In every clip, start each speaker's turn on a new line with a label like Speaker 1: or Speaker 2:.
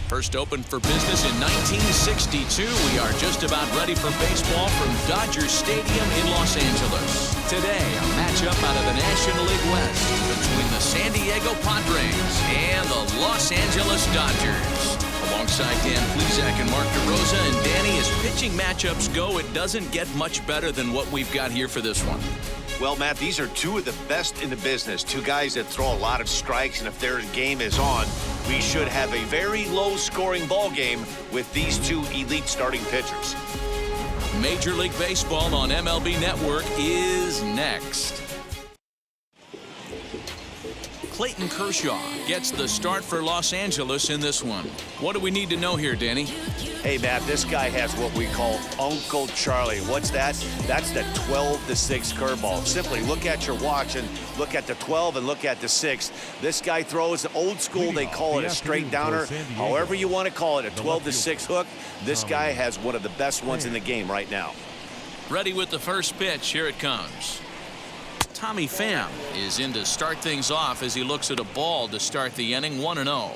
Speaker 1: First opened for business in 1962. We are just about ready for baseball from Dodger Stadium in Los Angeles. Today, a matchup out of the National League West between the San Diego Padres and the Los Angeles Dodgers. Alongside Dan Plesac and Mark DeRosa, and Danny, as pitching matchups go, it doesn't get much better than what we've got here for this one.
Speaker 2: Well, Matt, these are two of the best in the business. Two guys that throw a lot of strikes, and if their game is on, we should have a very low-scoring ball game with these two elite starting pitchers.
Speaker 1: Major League Baseball on MLB Network is next. Clayton Kershaw gets the start for Los Angeles in this one. What do we need to know here, Danny?
Speaker 2: Hey, Matt, this guy has what we call Uncle Charlie. What's that? That's the 12-6 curveball. Simply look at your watch and look at the 12 and look at the 6. This guy throws old school. They call it a straight downer. However you want to call it, a 12-6 hook. This guy has one of the best ones in the game right now.
Speaker 1: Ready with the first pitch. Here it comes. Tommy Pham is in to start things off as he looks at a ball to start the inning, 1-0.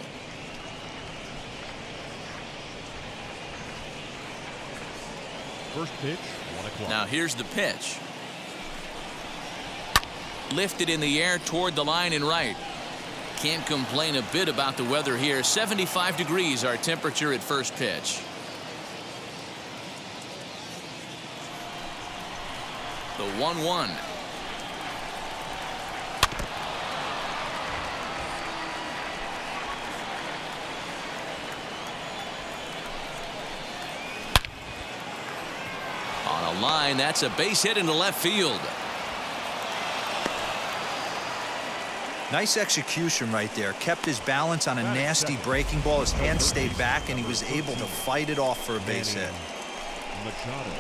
Speaker 3: First pitch, 1 o'clock.
Speaker 1: Now here's the pitch. Lifted in the air toward the line and right. Can't complain a bit about the weather here. 75 degrees our temperature at first pitch. The 1-1. On a line, that's a base hit into left field.
Speaker 4: Nice execution right there. Kept his balance on a nasty breaking ball. His hands stayed back, and he was able to fight it off for a base hit.
Speaker 3: Machado.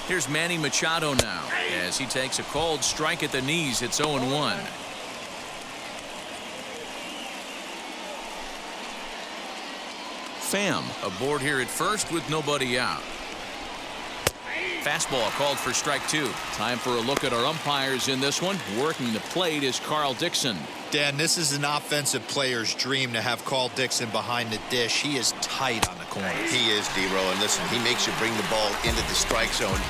Speaker 1: Here's Manny Machado now as he takes a cold strike at the knees. It's 0-1. Pham aboard here at first with nobody out. Fastball called for strike 2. Time for a look at our umpires in this one. Working the plate is Carl Dixon.
Speaker 5: Dan, this is an offensive player's dream to have Carl Dixon behind the dish. He is tight on the corner.
Speaker 2: He is, D-Row, and listen, he makes you bring the ball into the strike zone.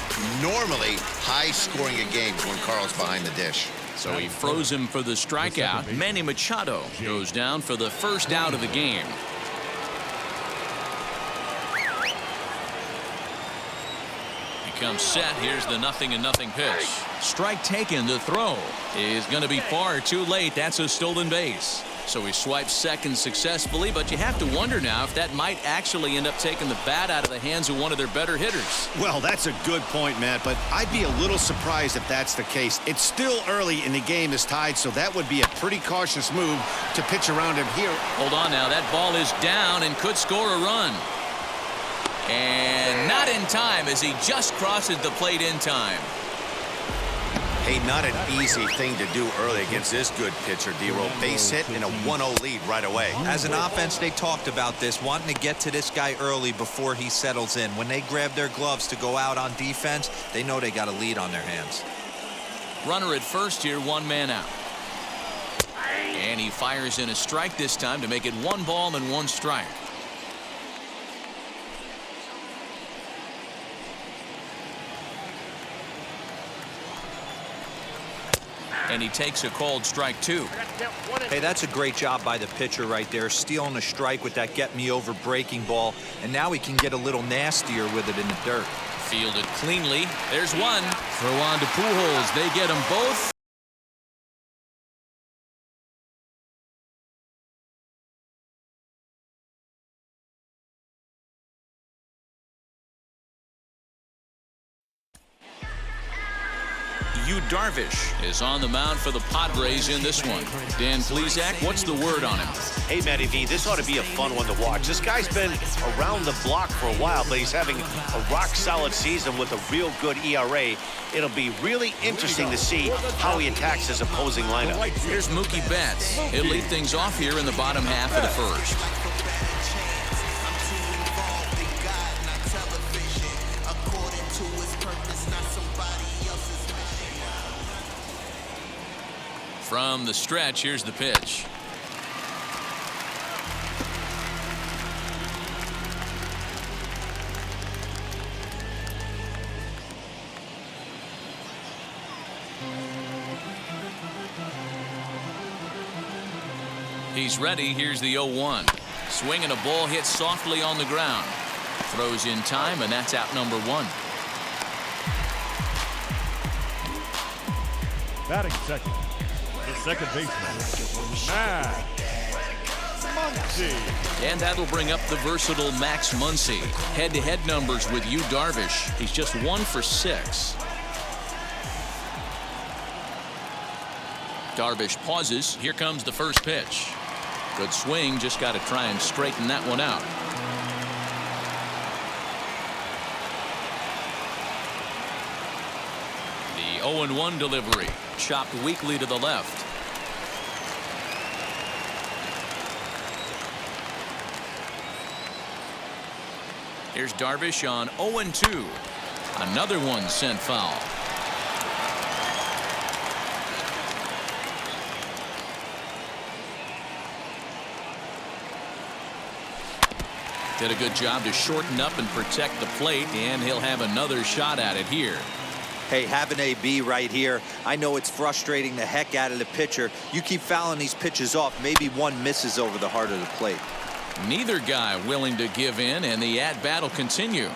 Speaker 2: Normally, high-scoring a game when Carl's behind the dish.
Speaker 1: So he froze him for the strikeout. Manny Machado goes down for the first out of the game. Comes set. Here's the 0-0 pitch. Strike taken. The throw is going to be far too late. That's a stolen base. So he swipes second successfully, but you have to wonder now if that might actually end up taking the bat out of the hands of one of their better hitters.
Speaker 2: Well, that's a good point, Matt, but I'd be a little surprised if that's the case. It's still early and the game is tied, so that would be a pretty cautious move to pitch around him here.
Speaker 1: Hold on now. That ball is down and could score a run. And not in time as he just crosses the plate in time.
Speaker 2: Hey, not an easy thing to do early against this good pitcher, D-Row. Base hit and a 1-0 lead right away.
Speaker 4: As an offense, they talked about this, wanting to get to this guy early before he settles in. When they grab their gloves to go out on defense, they know they got a lead on their hands.
Speaker 1: Runner at first here, 1 man out. And he fires in a strike this time to make it 1 ball and 1 strike. And he takes a cold strike 2.
Speaker 4: Hey, that's a great job by the pitcher right there, stealing a strike with that get-me-over breaking ball, and now he can get a little nastier with it in the dirt.
Speaker 1: Fielded cleanly. There's one. Throw on to Pujols. They get them both. Yu Darvish is on the mound for the Padres in this one. Dan Plesac, what's the word on him?
Speaker 2: Hey, Matty V, this ought to be a fun one to watch. This guy's been around the block for a while, but he's having a rock-solid season with a real good ERA. It'll be really interesting to see how he attacks his opposing lineup.
Speaker 1: Here's Mookie Betts. He'll lead things off here in the bottom half of the first. From the stretch, here's the pitch. He's ready. Here's the 0-1. Swing and a ball hit softly on the ground. Throws in time, and that's out number 1.
Speaker 3: Batting second, the second baseman, Max Muncy.
Speaker 1: And that'll bring up the versatile Max Muncy. Head-to-head numbers with Yu Darvish. He's just 1 for 6. Darvish pauses. Here comes the first pitch. Good swing. Just got to try and straighten that one out. The 0-1 delivery. Chopped weakly to the left. Here's Darvish on 0-2. Another one sent foul. Did a good job to shorten up and protect the plate, and he'll have another shot at it here.
Speaker 4: Hey, have an AB right here. I know it's frustrating the heck out of the pitcher. You keep fouling these pitches off, maybe one misses over the heart of the plate.
Speaker 1: Neither guy willing to give in, and the at-bat will continue.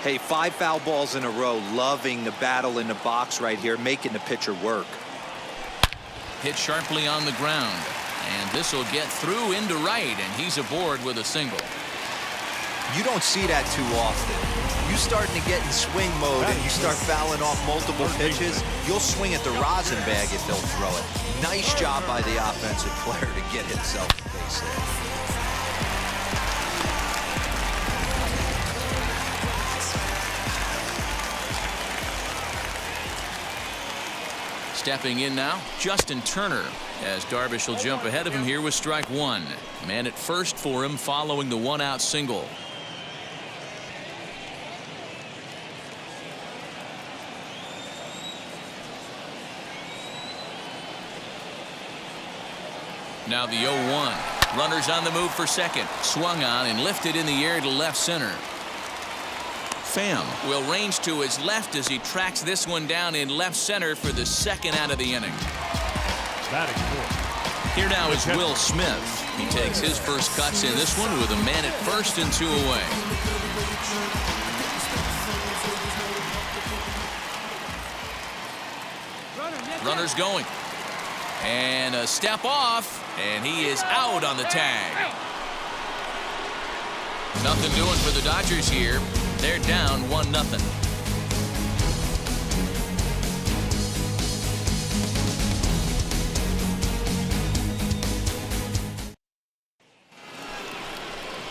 Speaker 4: Hey, 5 foul balls in a row. Loving the battle in the box right here, making the pitcher work.
Speaker 1: Hit sharply on the ground, and this will get through into right, and he's aboard with a single.
Speaker 4: You don't see that too often. You starting to get in swing mode and you start fouling off multiple pitches, you'll swing at the rosin bag if they'll throw it. Nice job by the offensive player to get himself a base hit.
Speaker 1: Stepping in now, Justin Turner, as Darvish will jump ahead of him here with strike 1. Man at first for him following the 1-out single. Now the 0-1. Runners on the move for second. Swung on and lifted in the air to left center. Pham will range to his left as he tracks this one down in left center for the second out of the inning.
Speaker 3: Batting fourth.
Speaker 1: Here now is Will Smith. He takes his first cuts in this one with a man at first and 2 away. Runners going. And a step off, and he is out on the tag. Nothing doing for the Dodgers here. They're down 1-0.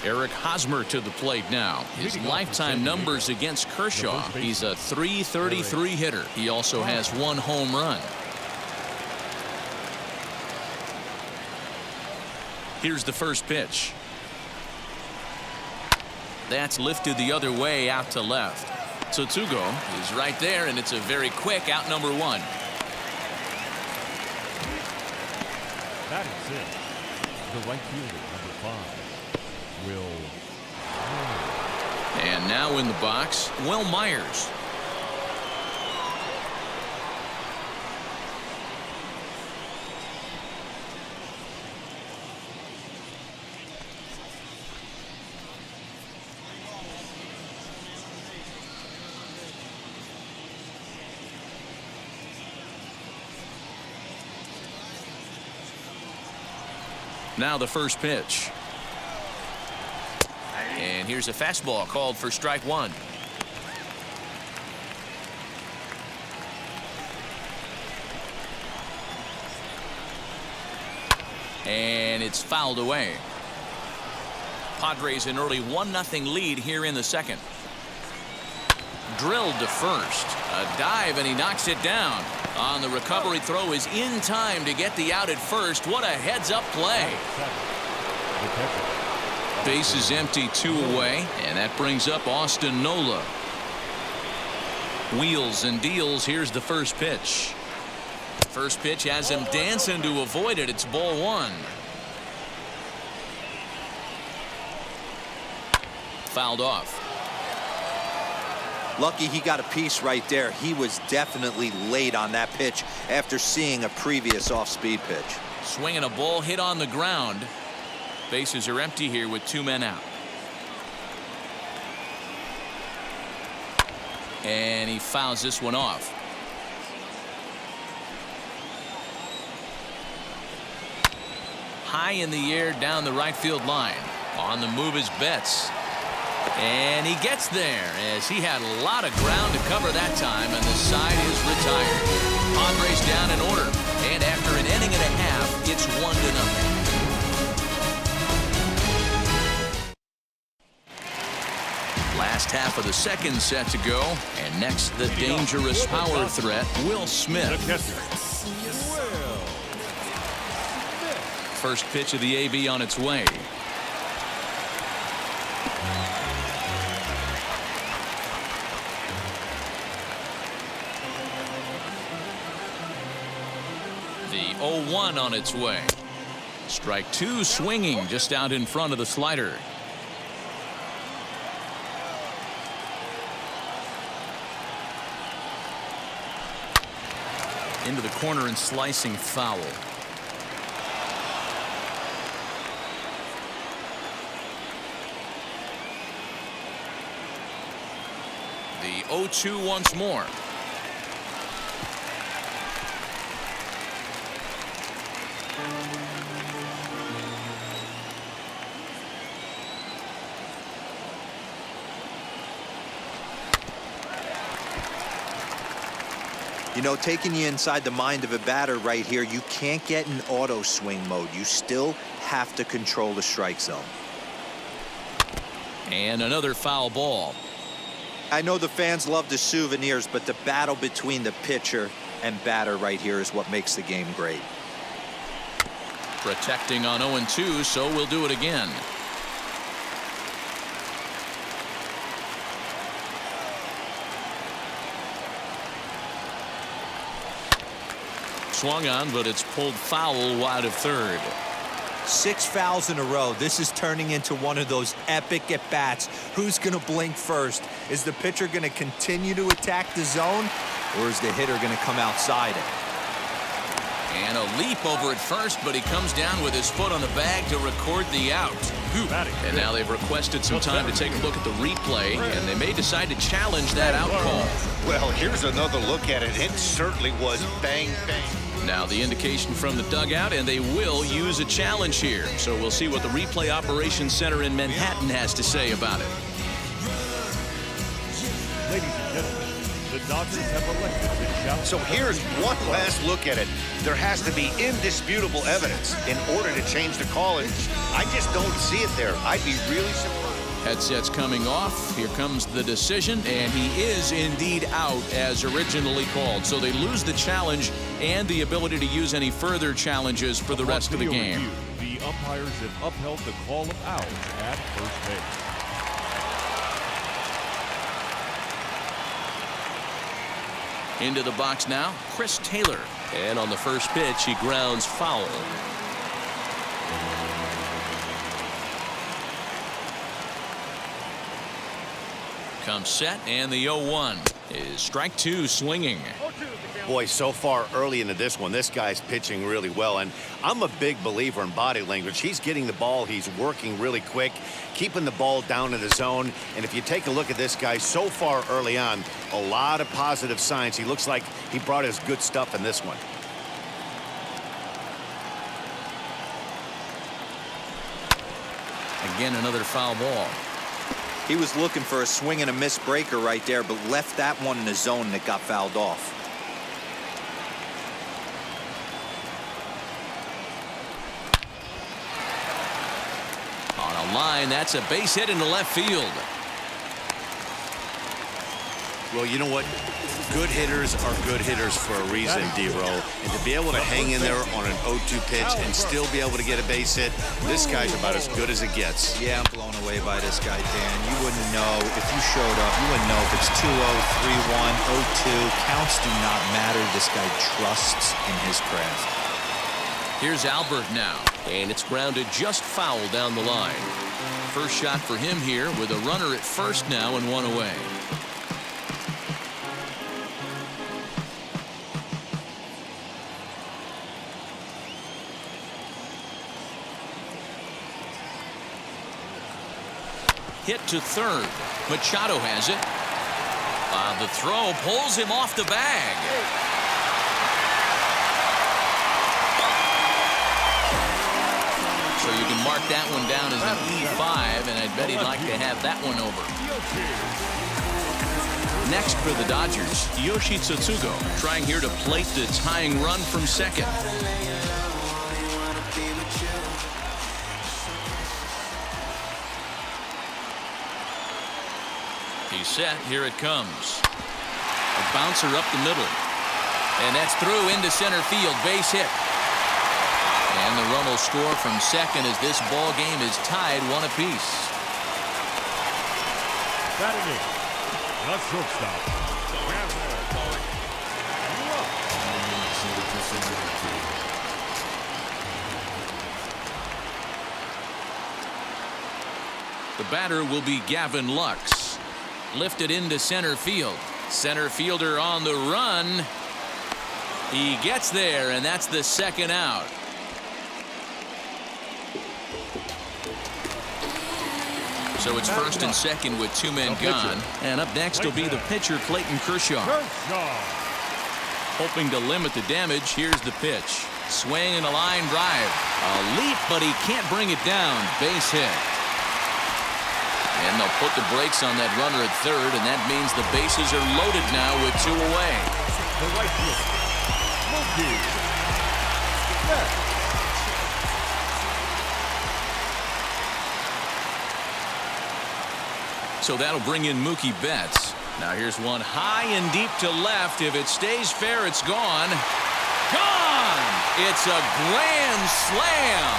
Speaker 1: Eric Hosmer to the plate now. His lifetime numbers against Kershaw. He's a .333 hitter. He also has 1 home run. Here's the first pitch. That's lifted the other way out to left. Tsutsugo is right there, and it's a very quick out number 1.
Speaker 3: Batting sixth, the right fielder, number 5, Will Myers.
Speaker 1: And now in the box, Will Myers. Now the first pitch. And here's a fastball called for strike 1. And it's fouled away. Padres an early 1-0 lead here in the second. Drilled to first. A dive, and he knocks it down. On the recovery throw is in time to get the out at first. What a heads-up play. Base is empty, 2 away, and that brings up Austin Nola. Wheels and deals. Here's the first pitch. First pitch has him dancing to avoid it. It's ball one. Fouled off.
Speaker 4: Lucky he got a piece right there. He was definitely late on that pitch after seeing a previous off-speed pitch.
Speaker 1: Swinging a ball hit on the ground. Bases are empty here with 2 men out. And he fouls this one off. High in the air down the right field line. On the move is Betts. And he gets there as he had a lot of ground to cover that time, and the side is retired. Padres down in order, and after an inning and a half, it's 1-0. Last half of the second set to go, and next the dangerous power threat, Will Smith. First pitch of the AB on its way. The 0-1 on its way. Strike two swinging just out in front of the slider. Into the corner and slicing foul. The 0-2 once more.
Speaker 4: You know, taking you inside the mind of a batter right here, you can't get in auto swing mode. You still have to control the strike zone.
Speaker 1: And another foul ball.
Speaker 4: I know the fans love the souvenirs, but the battle between the pitcher and batter right here is what makes the game great.
Speaker 1: Protecting on 0-2, so we'll do it again. Swung on, but it's pulled foul wide of third.
Speaker 4: 6 fouls in a row. This is turning into one of those epic at-bats. Who's going to blink first? Is the pitcher going to continue to attack the zone, or is the hitter going to come outside it?
Speaker 1: And a leap over at first, but he comes down with his foot on the bag to record the out. And now they've requested some time to take a look at the replay, and they may decide to challenge that out call.
Speaker 2: Well, here's another look at it. It certainly was bang, bang.
Speaker 1: Now the indication from the dugout, and they will use a challenge here. So we'll see what the replay operations center in Manhattan has to say about it.
Speaker 3: Ladies and gentlemen, the Dodgers have elected to challenge.
Speaker 2: So here's one last look at it. There has to be indisputable evidence in order to change the call, and I just don't see it there. I'd be really surprised.
Speaker 1: Headsets coming off. Here comes the decision, and he is indeed out as originally called. So they lose the challenge and the ability to use any further challenges for the rest of the game.
Speaker 3: The umpires have upheld the call of out at first base.
Speaker 1: Into the box now, Chris Taylor. And on the first pitch, he grounds foul. Comes set, and the 0-1 is strike two swinging.
Speaker 2: Boy, so far early into this one, this guy's pitching really well, and I'm a big believer in body language. He's getting the ball, he's working really quick, keeping the ball down in the zone, and if you take a look at this guy so far early on, a lot of positive signs. He looks like he brought his good stuff in this one.
Speaker 1: Again, another foul ball.
Speaker 4: He was looking for a swing and a miss breaker right there, but left that one in the zone that got fouled off.
Speaker 1: On a line, that's a base hit into left field.
Speaker 2: Well, you know what? Good hitters are good hitters for a reason, D-Row. And to be able to hang in there on an 0-2 pitch and still be able to get a base hit, this guy's about as good as it gets.
Speaker 4: Yeah, I'm blown away by this guy, Dan. You wouldn't know if you showed up. You wouldn't know if it's 2-0, 3-1, 0-2. Counts do not matter. This guy trusts in his craft.
Speaker 1: Here's Albert now, and it's grounded just foul down the line. First shot for him here with a runner at first now and one away. Hit to third. Machado has it. The throw pulls him off the bag. So you can mark that one down as an E5, and I'd bet he'd like to have that one over. Next for the Dodgers, Yoshi Tsutsugo, trying here to plate the tying run from second. He's set. Here it comes. A bouncer up the middle. And that's through into center field. Base hit. And the run will score from second as this ball game is tied 1 apiece.
Speaker 3: Batting in, the shortstop.
Speaker 1: The batter will be Gavin Lux. Lifted into center field. Center fielder on the run. He gets there, and that's the second out. So it's first and second with 2 men gone. And up next will be the pitcher, Clayton Kershaw. Hoping to limit the damage, here's the pitch. Swing and a line drive. A leap, but he can't bring it down. Base hit. And they'll put the brakes on that runner at third, and that means the bases are loaded now with 2 away.
Speaker 3: The right fielder, Mookie Betts.
Speaker 1: So that'll bring in Mookie Betts. Now here's one high and deep to left. If it stays fair, it's gone. Gone! It's a grand slam.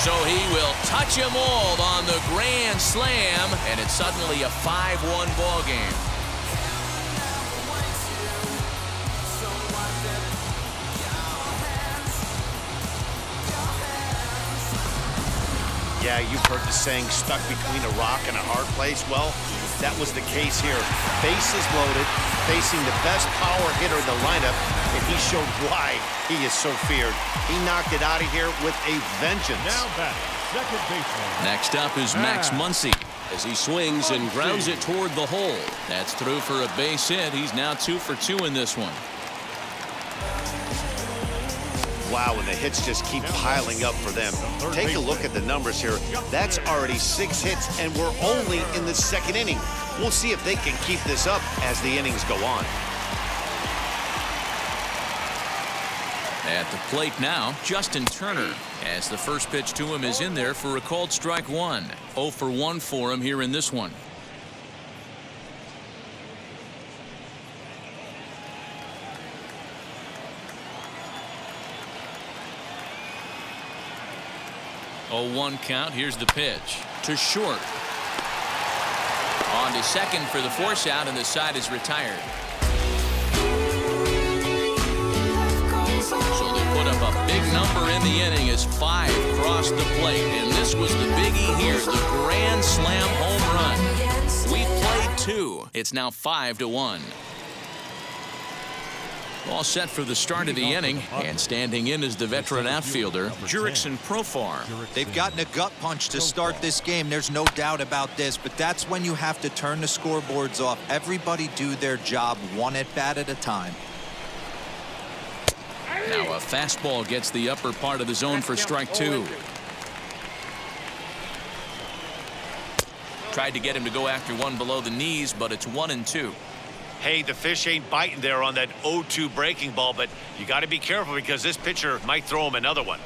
Speaker 1: So he will touch them all on the grand slam, and it's suddenly a 5-1 ball game.
Speaker 2: Yeah, you've heard the saying, stuck between a rock and a hard place. Well, that was the case here. Bases loaded, facing the best power hitter in the lineup, and he showed why he is so feared. He knocked it out of here with a vengeance.
Speaker 3: Now batting, second baseman.
Speaker 1: Next up is Max Muncy as he swings and grounds it toward the hole. That's through for a base hit. He's now 2 for 2 in this one.
Speaker 2: Wow, and the hits just keep piling up for them. Take a look at the numbers here. That's already 6 hits, and we're only in the second inning. We'll see if they can keep this up as the innings go on.
Speaker 1: At the plate now, Justin Turner, as the first pitch to him is in there for a called strike 1. 0 for 1 for him here in this one. Oh, 1 count. Here's the pitch to short. On to second for the force out, and the side is retired. So they put up a big number in the inning as 5 crossed the plate, and this was the biggie here, the grand slam home run. We played 2. It's now 5-1. All set for the start of the inning, and standing in is the veteran outfielder, Jurickson Profar.
Speaker 4: They've gotten a gut punch to start this game. There's no doubt about this, but that's when you have to turn the scoreboards off. Everybody do their job 1 at-bat at a time.
Speaker 1: Now a fastball gets the upper part of the zone for strike 2. Tried to get him to go after one below the knees, but it's 1-2.
Speaker 2: Hey, the fish ain't biting there on that 0-2 breaking ball, but you got to be careful because this pitcher might throw him another one.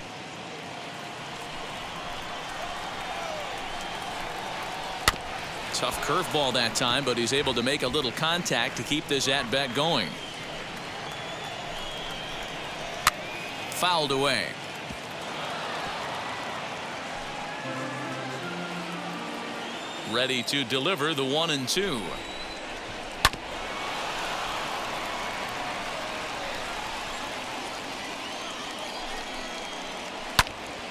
Speaker 1: Tough curveball that time, but he's able to make a little contact to keep this at-bat going. Fouled away. Ready to deliver the 1-2.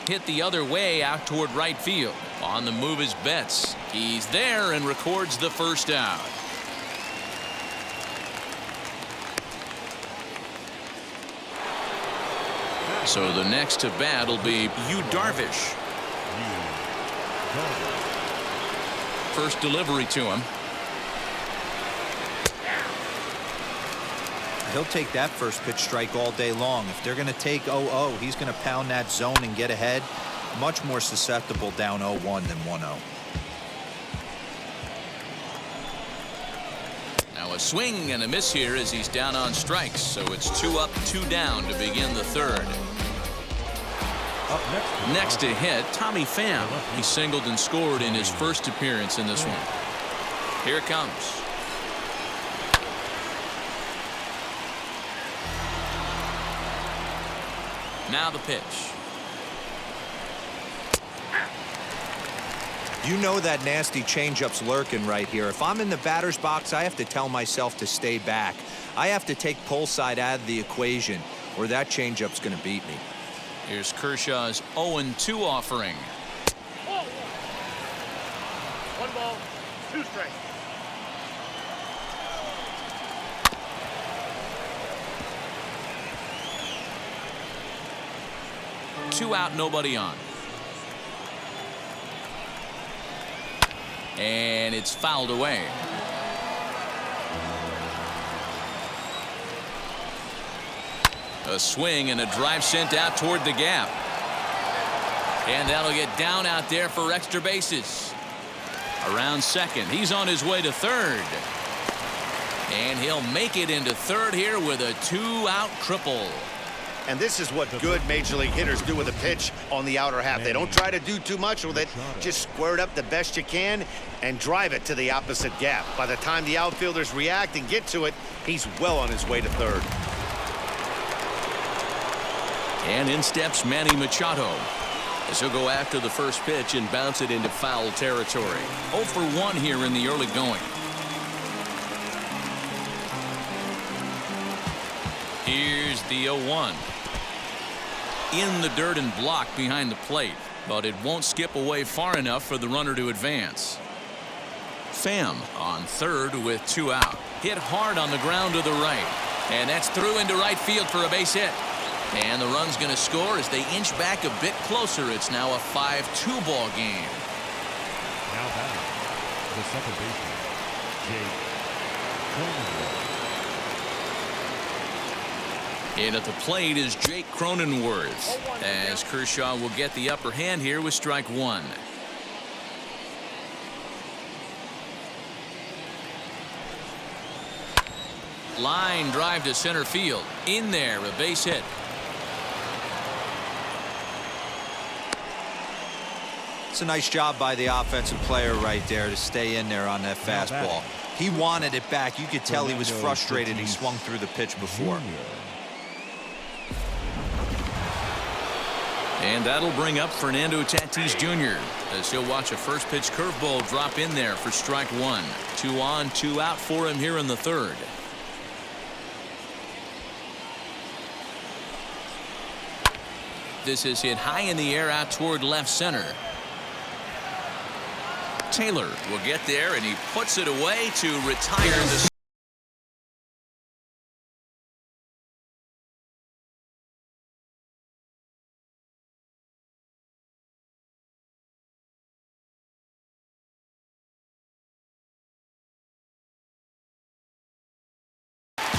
Speaker 1: Hit the other way out toward right field. On the move is Betts. He's there and records the first out. So the next to bat will be Yu Darvish. First delivery to him.
Speaker 4: He'll take that first pitch strike all day long. If they're going to take 0-0, he's going to pound that zone and get ahead. Much more susceptible down 0-1 than 1-0.
Speaker 1: Now a swing and a miss here as he's down on strikes. So it's 2 up, 2 down to begin the third.
Speaker 3: Up
Speaker 1: Next to hit, Tommy Pham. He singled and scored in his first appearance in this one. Here it comes. Now the pitch.
Speaker 4: You know that nasty changeup's lurking right here. If I'm in the batter's box, I have to tell myself to stay back. I have to take pull side out of the equation, or that changeup's going to beat me.
Speaker 1: Here's Kershaw's 0-2 offering.
Speaker 6: 1 ball, 2 strikes.
Speaker 1: Two out, nobody on. And it's fouled away. A swing and a drive sent out toward the gap. And that'll get down out there for extra bases. Around second. He's on his way to third. And he'll make it into third here with a 2-out triple.
Speaker 2: And this is what good major league hitters do with a pitch on the outer half. They don't try to do too much with it. Just square it up the best you can and drive it to the opposite gap. By the time the outfielders react and get to it, he's well on his way to third.
Speaker 1: And in steps Manny Machado as he'll go after the first pitch and bounce it into foul territory. 0 for 1 here in the early going. Here's the 0-1. In the dirt and blocked behind the plate, but it won't skip away far enough for the runner to advance. Pham on third with 2 out. Hit hard on the ground to the right. And that's through into right field for a base hit. And the run's going to score as they inch back a bit closer. It's now a 5-2 ball game.
Speaker 3: Now batting, the second baseman, Jake Cronenworth.
Speaker 1: And at the plate is Jake Cronenworth as Kershaw will get the upper hand here with strike 1. Line drive to center field. In there, a base hit.
Speaker 4: It's a nice job by the offensive player right there to stay in there on that fastball. He wanted it back. You could tell he was frustrated. He swung through the pitch before.
Speaker 1: And that'll bring up Fernando Tatis Jr. as he'll watch a first pitch curveball drop in there for strike 1. 2 on, 2 out for him here in the third. This is hit high in the air out toward left center. Taylor will get there and he puts it away to retire the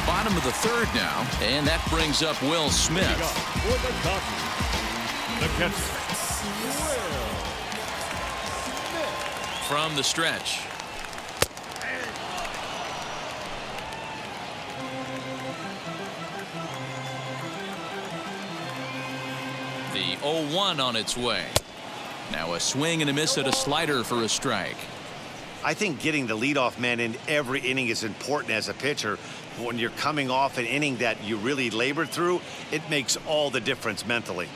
Speaker 1: bottom of the third now, and that brings up Will Smith.
Speaker 3: For the Dodgers, the catcher, Will Smith.
Speaker 1: From the stretch. The 0-1 on its way. Now a swing and a miss at a slider for a strike.
Speaker 2: I think getting the leadoff man in every inning is important as a pitcher. When you're coming off an inning that you really labored through, it makes all the difference mentally.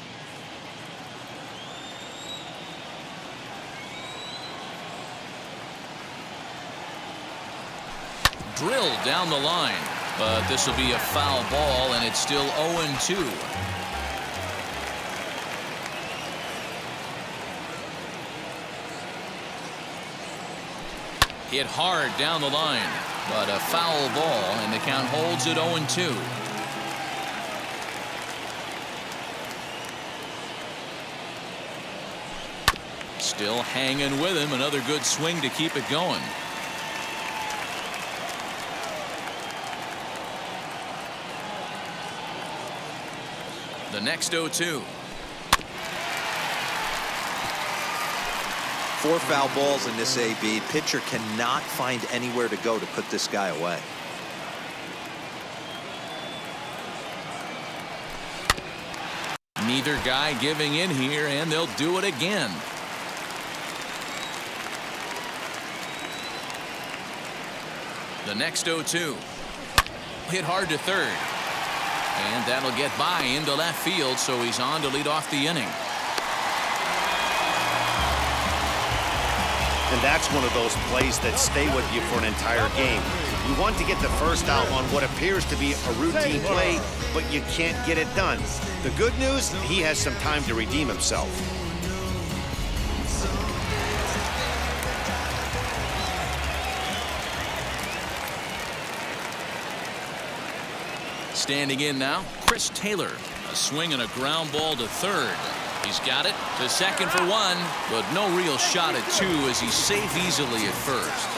Speaker 1: Drilled down the line, but this will be a foul ball, and it's still 0-2. Hit hard down the line, but a foul ball, and the count holds at 0-2. Still hanging with him. Another good swing to keep it going. The next 0-2.
Speaker 4: 4 foul balls in this AB. Pitcher cannot find anywhere to go to put this guy away.
Speaker 1: Neither guy giving in here, and they'll do it again. The next 0-2. Hit hard to third. And that'll get by into left field, so he's on to lead off the inning.
Speaker 2: And that's one of those plays that stay with you for an entire game. You want to get the first out on what appears to be a routine play, but you can't get it done. The good news, he has some time to redeem himself.
Speaker 1: Standing in now, Chris Taylor. A swing and a ground ball to third. He's got it to second for 1, but no real shot at 2 as he's safe easily at first.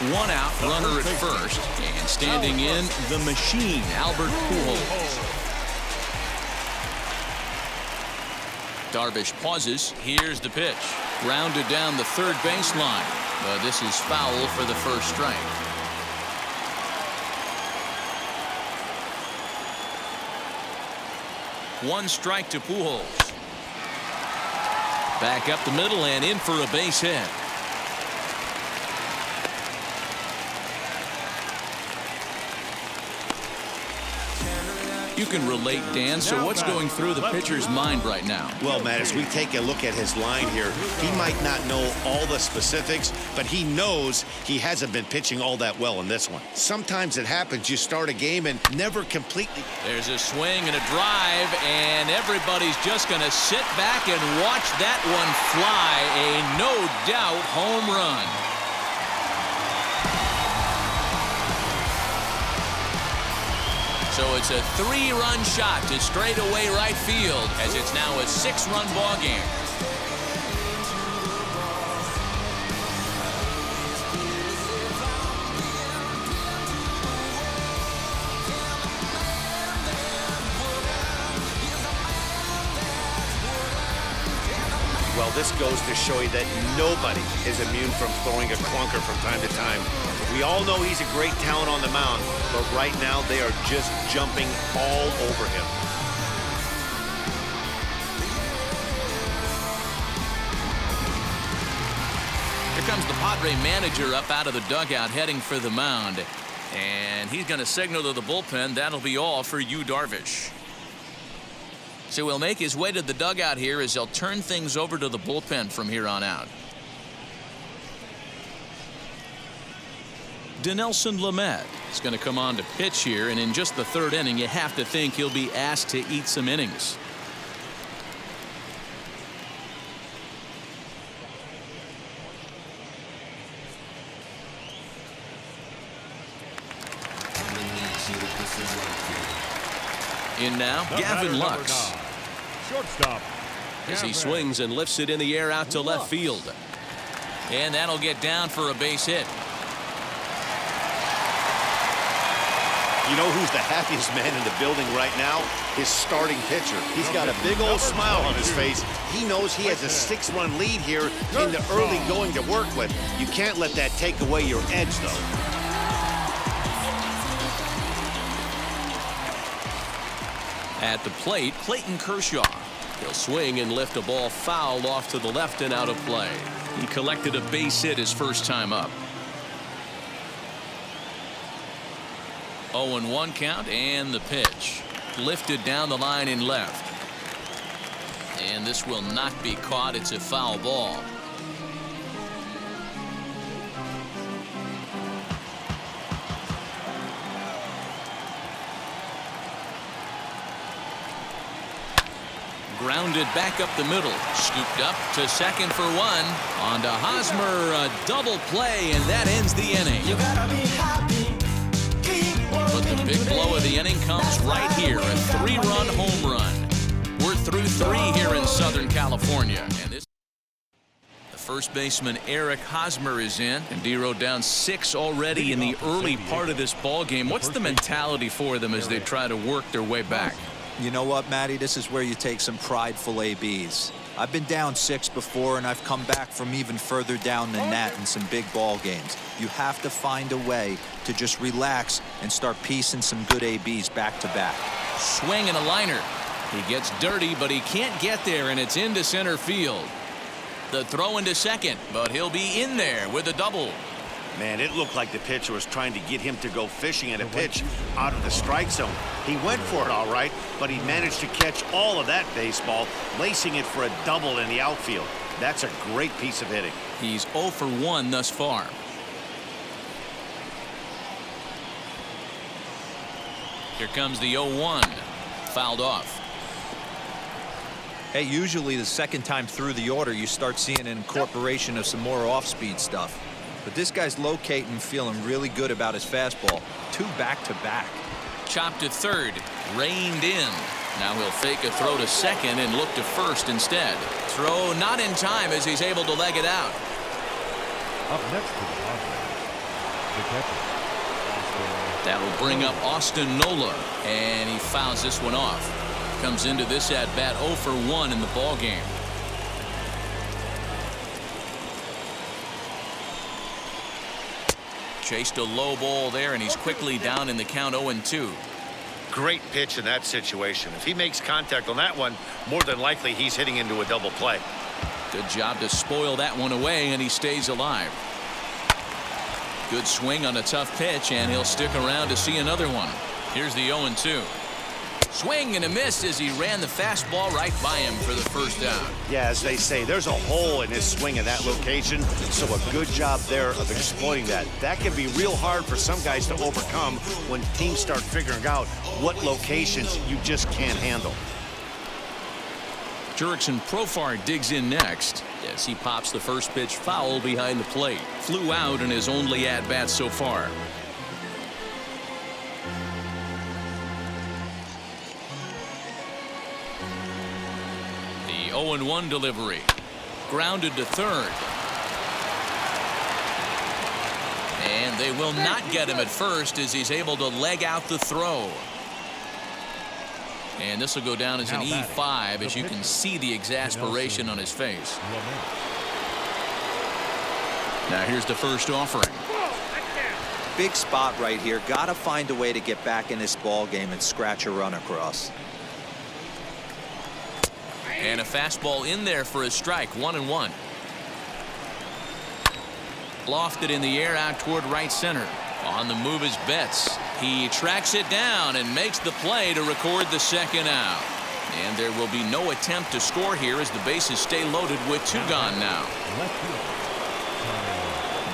Speaker 1: 1 out, runner at first, and standing in, the machine, Albert Pujols. Darvish pauses. Here's the pitch. Grounded down the third baseline, but this is foul for the first strike. One strike to Pujols. Back up the middle and in for a base hit. You can relate, Dan, so what's going through the pitcher's mind right now?
Speaker 2: Well, Matt, as we take a look at his line here, he might not know all the specifics, but he knows he hasn't been pitching all that well in this one. Sometimes it happens, you start a game and never completely.
Speaker 1: There's a swing and a drive, and everybody's just going to sit back and watch that one fly. A no-doubt home run. So it's a 3-run shot to straightaway right field as it's now a 6-run ball game.
Speaker 2: Well, this goes to show you that nobody is immune from throwing a clunker from time to time. We all know he's a great talent on the mound, but right now they are just jumping all over him.
Speaker 1: Here comes the Padre manager up out of the dugout heading for the mound. And he's going to signal to the bullpen that'll be all for Yu Darvish. So he'll make his way to the dugout here as they'll turn things over to the bullpen from here on out. Dinelson Lamet is going to come on to pitch here, and in just the 3rd inning, you have to think he'll be asked to eat some innings. In now, Gavin Lux.
Speaker 3: Shortstop.
Speaker 1: As he swings and lifts it in the air out to left field. And that'll get down for a base hit.
Speaker 2: You know who's the happiest man in the building right now? His starting pitcher. He's got a big old smile on his face. He knows he has a 6-run lead here in the early going to work with. You can't let that take away your edge, though.
Speaker 1: At the plate, Clayton Kershaw. He'll swing and lift a ball foul off to the left and out of play. He collected a base hit his first time up. 0-1 count, and the pitch. Lifted down the line in left. And this will not be caught. It's a foul ball. Grounded back up the middle. Scooped up to second for one. On to Hosmer, a double play, and that ends the inning. But the big blow of the inning comes right here, a 3-run home run. We're through 3 here in Southern California. And this, the first baseman Eric Hosmer is in, and D-Row down 6 already in the early part of this ball game. What's the mentality for them as they try to work their way back?
Speaker 4: You know what, Matty? This is where you take some prideful ABs. I've been down 6 before, and I've come back from even further down than that in some big ball games. You have to find a way to just relax and start piecing some good ABs back to back.
Speaker 1: Swing and a liner. He gets dirty, but he can't get there, and it's into center field. The throw into second, but he'll be in there with a double.
Speaker 2: Man, it looked like the pitcher was trying to get him to go fishing at a pitch out of the strike zone. He went for it all right, but he managed to catch all of that baseball, lacing it for a double in the outfield. That's a great piece of hitting.
Speaker 1: He's 0 for 1 thus far. Here comes the 0-1. Fouled off.
Speaker 4: Hey, usually the second time through the order, you start seeing an incorporation of some more off-speed stuff. But this guy's locating, feeling really good about his fastball. 2 back-to-back.
Speaker 1: Chopped to third, reined in. Now he'll fake a throw to second and look to first instead. Throw not in time as he's able to leg it out.
Speaker 3: Up next to the Padres, the catcher.
Speaker 1: That'll bring up Austin Nola, and he fouls this one off. Comes into this at bat 0 for 1 in the ball game. Chased a low ball there, and he's quickly down in the count 0-2.
Speaker 6: Great pitch in that situation. If he makes contact on that one, more than likely he's hitting into a double play.
Speaker 1: Good job to spoil that one away, and he stays alive. Good swing on a tough pitch, and he'll stick around to see another one. Here's the 0-2. Swing and a miss as he ran the fastball right by him for the first down.
Speaker 2: Yeah, as they say, there's a hole in his swing in that location, so a good job there of exploiting that. That can be real hard for some guys to overcome when teams start figuring out what locations you just can't handle.
Speaker 1: Jurickson Profar digs in next as he pops the first pitch foul behind the plate. Flew out in his only at-bat so far. The 0-1 delivery. Grounded to third. And they will not get him at first as he's able to leg out the throw. And this will go down as an E5 as you can see the exasperation on his face. Now here's the first offering.
Speaker 4: Big spot right here. Got to find a way to get back in this ball game and scratch a run across.
Speaker 1: And a fastball in there for a strike. 1-1. Lofted in the air out toward right center. On the move is Betts. He tracks it down and makes the play to record the second out. And there will be no attempt to score here as the bases stay loaded with 2 gone now.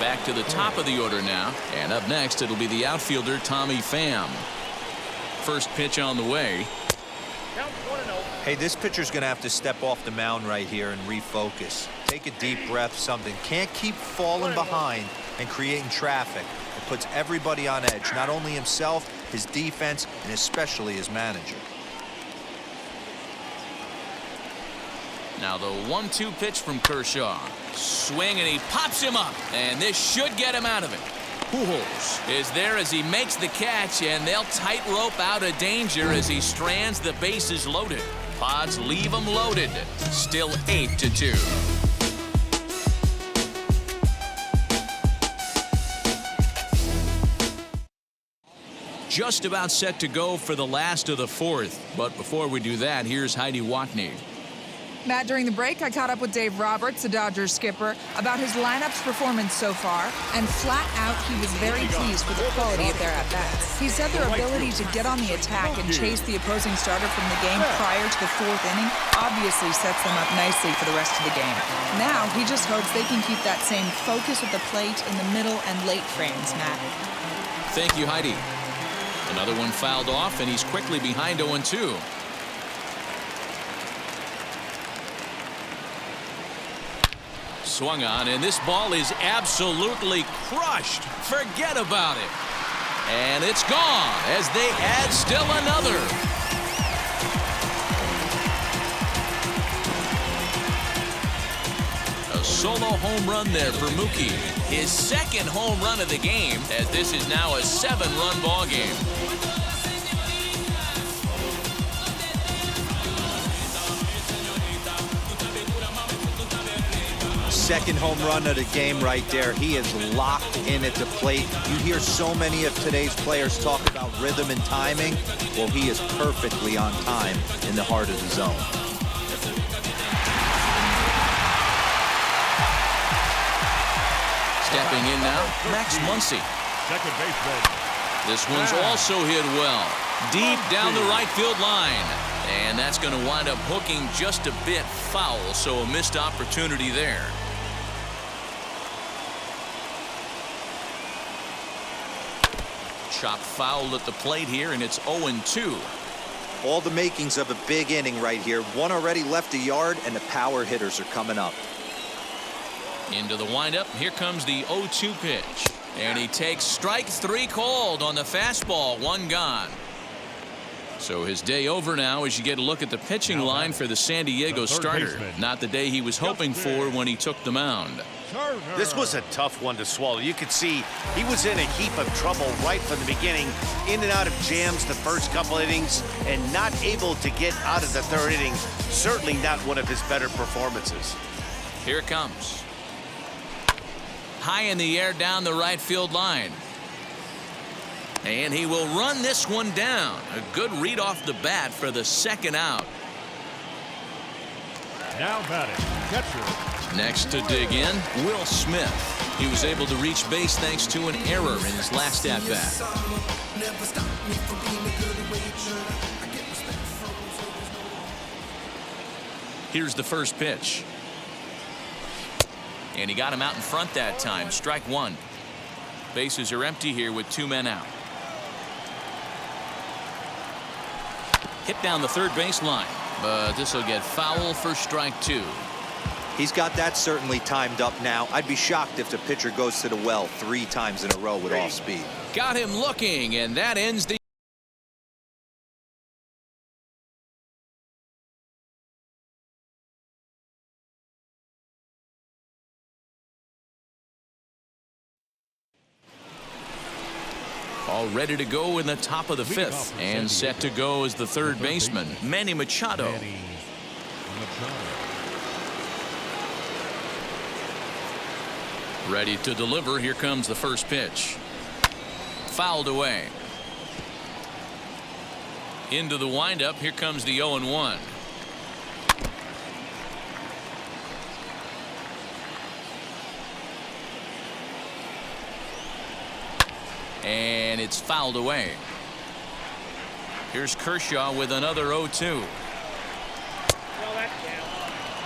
Speaker 1: Back to the top of the order now. And up next, it'll be the outfielder, Tommy Pham. First pitch on the way.
Speaker 4: Hey, this pitcher's going to have to step off the mound right here and refocus. Take a deep breath, something. Can't keep falling behind and creating traffic. It puts everybody on edge, not only himself, his defense, and especially his manager.
Speaker 1: Now the 1-2 pitch from Kershaw. Swing, and he pops him up. And this should get him out of it. Pujols is there as he makes the catch, and they'll tightrope out of danger as he strands the bases loaded. Pods leave them loaded. Still 8-2. Just about set to go for the last of the 4th. But before we do that, here's Heidi Watney.
Speaker 7: Matt, during the break, I caught up with Dave Roberts, the Dodgers skipper, about his lineup's performance so far, and flat out, he was very pleased with the quality of their at-bats. He said their ability to get on the attack and chase the opposing starter from the game prior to the fourth inning obviously sets them up nicely for the rest of the game. Now, he just hopes they can keep that same focus at the plate in the middle and late frames, Matt.
Speaker 1: Thank you, Heidi. Another one fouled off, and he's quickly behind 0-2. Swung on, and this ball is absolutely crushed. Forget about it. And it's gone as they add still another. A solo home run there for Mookie. His second home run of the game, as this is now a 7-run ball game.
Speaker 4: Second home run of the game right there. He is locked in at the plate. You hear so many of today's players talk about rhythm and timing. Well, he is perfectly on time in the heart of the zone.
Speaker 1: Stepping in now, Max Muncy.
Speaker 3: Second baseman.
Speaker 1: This one's also hit well. Deep down the right field line. And that's going to wind up hooking just a bit foul, so a missed opportunity there. Chop foul at the plate here, and it's 0-2.
Speaker 4: All the makings of a big inning right here. One already left the yard, and the power hitters are coming up.
Speaker 1: Into the windup. Here comes the 0-2 pitch. And he takes strike 3 called on the fastball. 1 gone. So his day over now as you get a look at the pitching line for the San Diego starter. Not the day he was hoping for when he took the mound.
Speaker 2: This was a tough one to swallow. You could see he was in a heap of trouble right from the beginning, in and out of jams the first couple innings, and not able to get out of the third inning. Certainly not one of his better performances.
Speaker 1: Here it comes. High in the air down the right field line. And he will run this one down. A good read off the bat for the second out.
Speaker 3: Now batting, catcher.
Speaker 1: Next to dig in, Will Smith. He was able to reach base thanks to an error in his last at-bat. Here's the first pitch. And he got him out in front that time. Strike 1. Bases are empty here with 2 men out. Hit down the third baseline, but this will get foul for strike 2.
Speaker 4: He's got that certainly timed up now. I'd be shocked if the pitcher goes to the well 3 times in a row with off speed.
Speaker 1: Got him looking, and that ends the all ready to go in the top of the 5th, and set to go as the third baseman, Manny Machado. Ready to deliver. Here comes the first pitch. Fouled away. Into the windup. Here comes the 0-1. And it's fouled away. Here's Kershaw with another 0-2.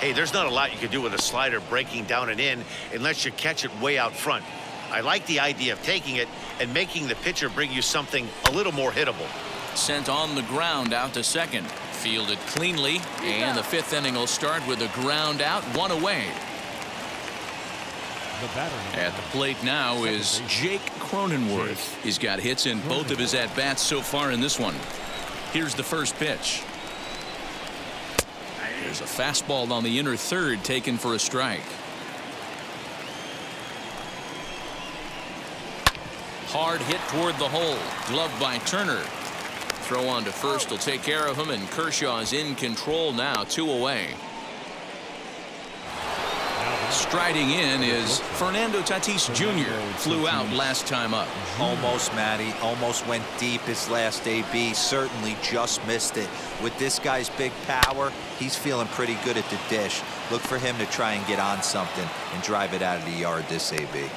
Speaker 6: Hey, there's not a lot you can do with a slider breaking down and in unless you catch it way out front. I like the idea of taking it and making the pitcher bring you something a little more hittable.
Speaker 1: Sent on the ground out to second. Fielded cleanly, and the 5th inning will start with a ground out, 1 away. At the plate now is Jake Cronenworth. He's got hits in both of his at-bats so far in this one. Here's the first pitch. There's a fastball on the inner third taken for a strike. Hard hit toward the hole. Gloved by Turner. Throw on to first will take care of him, and Kershaw is in control now, 2 away. Striding in is Fernando Tatis Jr. Flew out last time up.
Speaker 4: Almost, Matty. Almost went deep his last AB. Certainly just missed it. With this guy's big power, he's feeling pretty good at the dish. Look for him to try and get on something and drive it out of the yard this AB.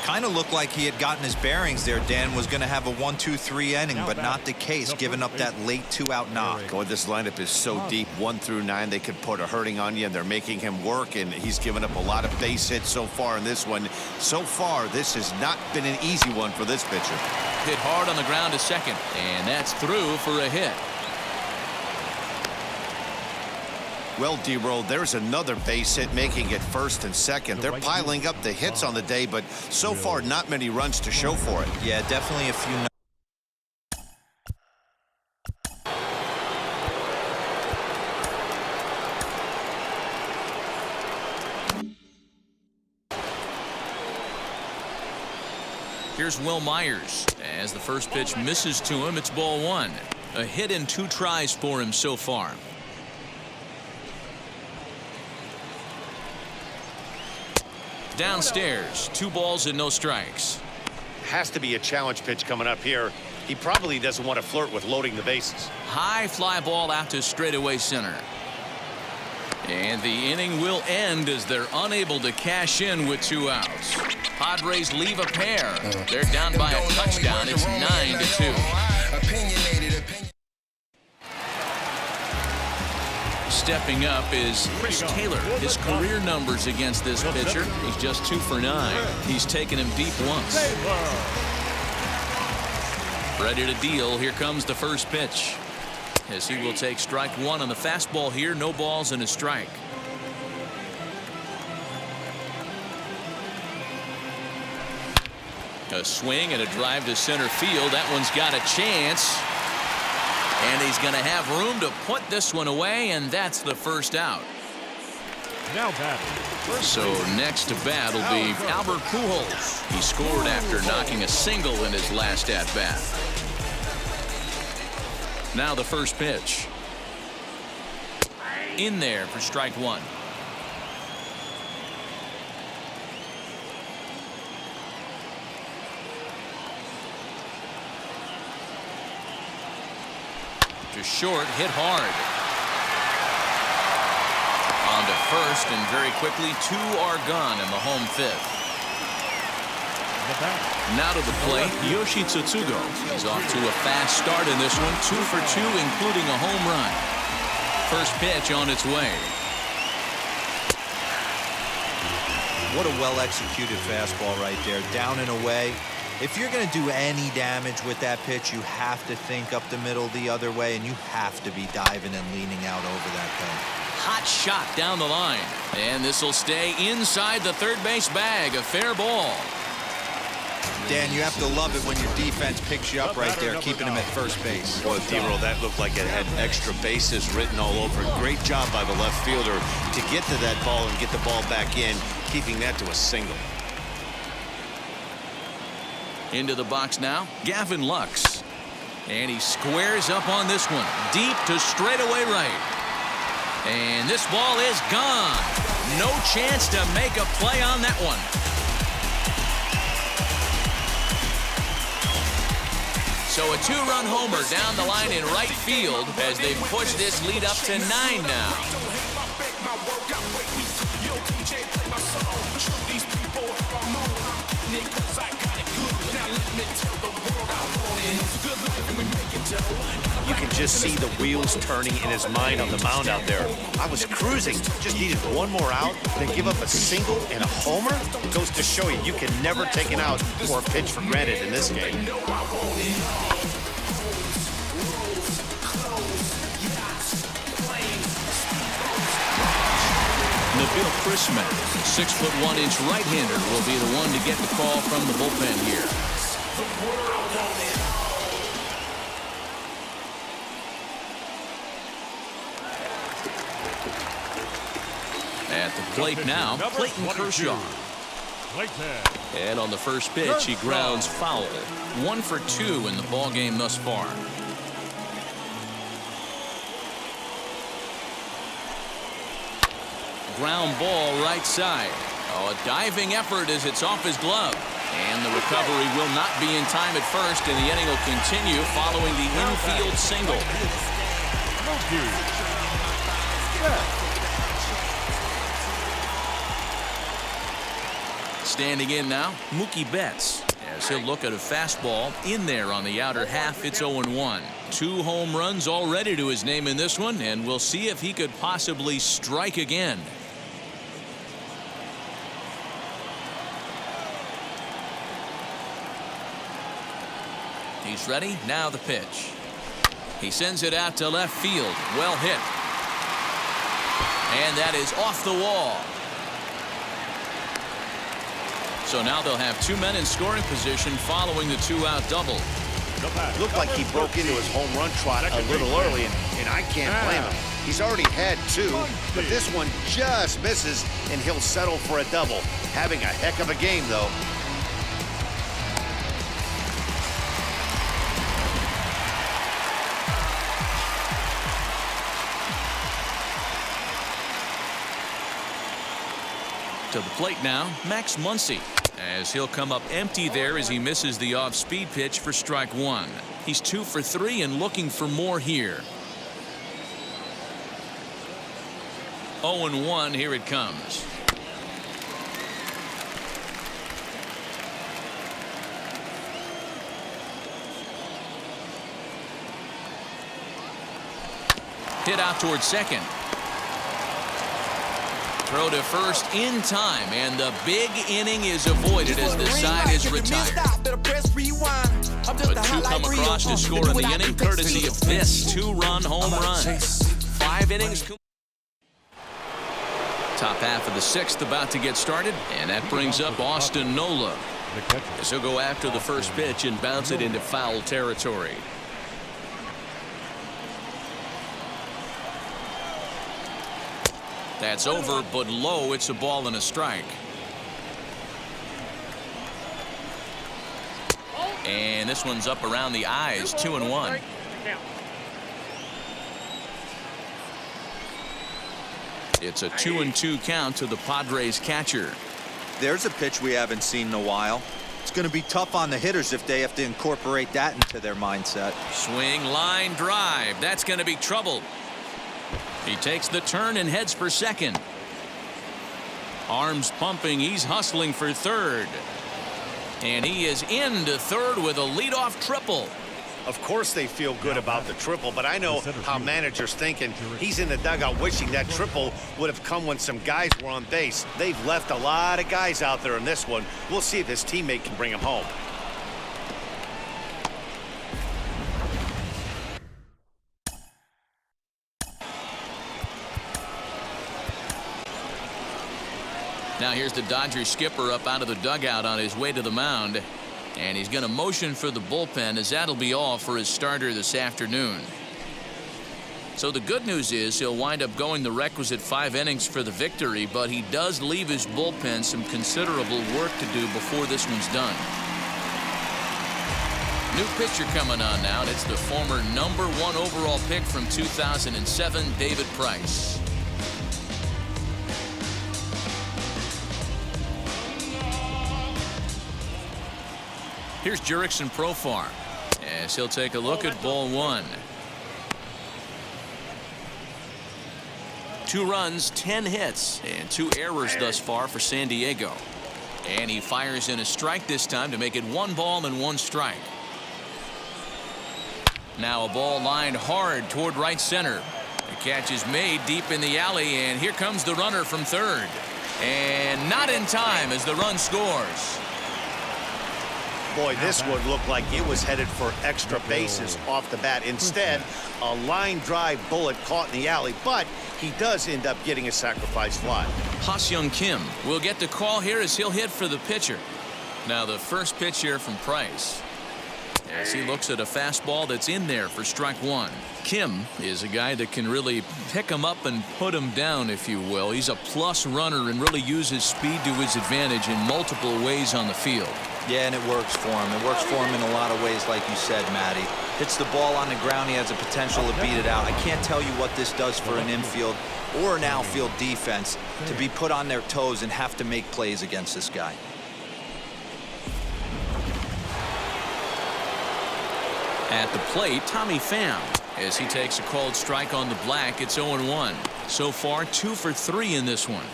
Speaker 5: Kind of looked like he had gotten his bearings there. Dan was going to have a 1-2-3 inning, but not the case, giving up that late 2-out knock.
Speaker 2: Oh, this lineup is so deep, 1 through 9, they could put a hurting on you, and they're making him work, and he's given up a lot of base hits so far in this one. So far, this has not been an easy one for this pitcher.
Speaker 1: Hit hard on the ground to second, and that's through for a hit.
Speaker 2: Well, D-Roll, there's another base hit, making it first and second. They're piling up the hits on the day, but so far not many runs to show for it.
Speaker 5: Yeah, definitely a few.
Speaker 1: Here's Will Myers. As the first pitch misses to him, it's ball 1. A hit in 2 tries for him so far. Downstairs, 2 balls and no strikes.
Speaker 6: Has to be a challenge pitch coming up here. He probably doesn't want to flirt with loading the bases.
Speaker 1: High fly ball out to straightaway center. And the inning will end as they're unable to cash in with 2 outs. Padres leave a pair. They're down by a touchdown. It's 9-2. Stepping up is Chris Taylor. His career numbers against this pitcher, he's just 2 for 9. He's taken him deep once. Ready to deal. Here comes the first pitch. As he will take strike 1 on the fastball here. No balls and a strike. A swing and a drive to center field. That one's got a chance. And he's going to have room to put this one away, and that's the first out.
Speaker 3: Now batting.
Speaker 1: So next to bat will be Albert Pujols. He scored after knocking a single in his last at-bat. Now the first pitch. In there for strike 1. To short, hit hard. On to first, and very quickly 2 are gone in the home 5th. Now to the plate, Yoshi Tsutsugo. He's off to a fast start in this one, 2 for 2, including a home run. First pitch on its way.
Speaker 4: What a well-executed fastball right there, down and away. If you're going to do any damage with that pitch, you have to think up the middle the other way, and you have to be diving and leaning out over that thing.
Speaker 1: Hot shot down the line. And this will stay inside the third base bag. A fair ball.
Speaker 5: Dan, you have to love it when your defense picks you up right there, keeping him at first base.
Speaker 2: Well, D-Roll, that looked like it had extra bases written all over it. Great job by the left fielder to get to that ball and get the ball back in, keeping that to a single.
Speaker 1: Into the box now, Gavin Lux. And he squares up on this one. Deep to straightaway right. And this ball is gone. No chance to make a play on that one. So a 2-run homer down the line in right field as they push this lead up to 9 now.
Speaker 2: You can just see the wheels turning in his mind on the mound out there. I was cruising, just needed 1 more out, then give up a single and a homer. Goes to show you, you can never take an out or a pitch for granted in this game.
Speaker 1: Nabil Chrisman, 6'1" right-hander, will be the one to get the call from the bullpen here. At the plate now, Clayton Kershaw. And on the first pitch, he grounds foul. 1 for 2 in the ballgame thus far. ground ball right side. Oh, a diving effort as it's off his glove. And the recovery will not be in time at first, and the inning will continue following the infield single. Standing in now, Mookie Betts, as he'll look at a fastball in there on the outer half. It's 0-1. 2 home runs already to his name in this one, and we'll see if he could possibly strike again. He's ready. Now the pitch. He sends it out to left field. Well hit. And that is off the wall. So now they'll have 2 men in scoring position following the 2-out double.
Speaker 2: Looked like he broke into his home run trot a little early, and I can't blame him. He's already had 2, but this one just misses, and he'll settle for a double. Having a heck of a game, though.
Speaker 1: To the plate now, Max Muncy, as he'll come up empty there as he misses the off-speed pitch for strike 1. He's 2 for 3 and looking for more here. 0-1, here it comes. Hit out towards second. Throw to first in time, and the big inning is avoided as the side is retired. But 2 come across to score in the inning, courtesy of this 2-run home run. 5 innings. Top half of the 6th about to get started, and that brings up Austin Nola, as he'll go after the first pitch and bounce it into foul territory. That's over, but low. It's a ball and a strike. And this one's up around the eyes. 2-1. It's a 2-2 count to the Padres catcher.
Speaker 5: There's a pitch we haven't seen in a while. It's going to be tough on the hitters if they have to incorporate that into their mindset.
Speaker 1: Swing, line drive. That's going to be trouble. He takes the turn and heads for second. Arms pumping. He's hustling for third. And he is into third with a leadoff triple.
Speaker 2: Of course they feel good about the triple, but I know how managers thinking. He's in the dugout wishing that triple would have come when some guys were on base. They've left a lot of guys out there in this one. We'll see if his teammate can bring him home.
Speaker 1: Now here's the Dodgers skipper up out of the dugout on his way to the mound. And he's going to motion for the bullpen, as that'll be all for his starter this afternoon. So the good news is he'll wind up going the requisite 5 innings for the victory, but he does leave his bullpen some considerable work to do before this one's done. New pitcher coming on now, and it's the former #1 overall pick from 2007, David Price. Here's Jurickson Profar, as he'll take a look at ball 1. 2 runs, 10 hits, and 2 errors thus far for San Diego. And he fires in a strike this time to make it 1 ball and 1 strike. Now a ball lined hard toward right center. The catch is made deep in the alley, and here comes the runner from third. And not in time as the run scores.
Speaker 2: Boy, this one looked like it was headed for extra bases off the bat. Instead, a line drive bullet caught in the alley, but he does end up getting a sacrifice fly.
Speaker 1: Ha-Seong Kim will get the call here as he'll hit for the pitcher. Now the first pitch here from Price, as he looks at a fastball that's in there for strike 1. Kim is a guy that can really pick him up and put him down, if you will. He's a plus runner and really uses speed to his advantage in multiple ways on the field.
Speaker 5: Yeah, and it works for him. It works for him in a lot of ways, like you said, Matty. Hits the ball on the ground, he has the potential to beat it out. I can't tell you what this does for an infield or an outfield defense to be put on their toes and have to make plays against this guy.
Speaker 1: At the plate, Tommy Pham. As he takes a called strike on the black, it's 0-1. So far, 2 for 3 in this one.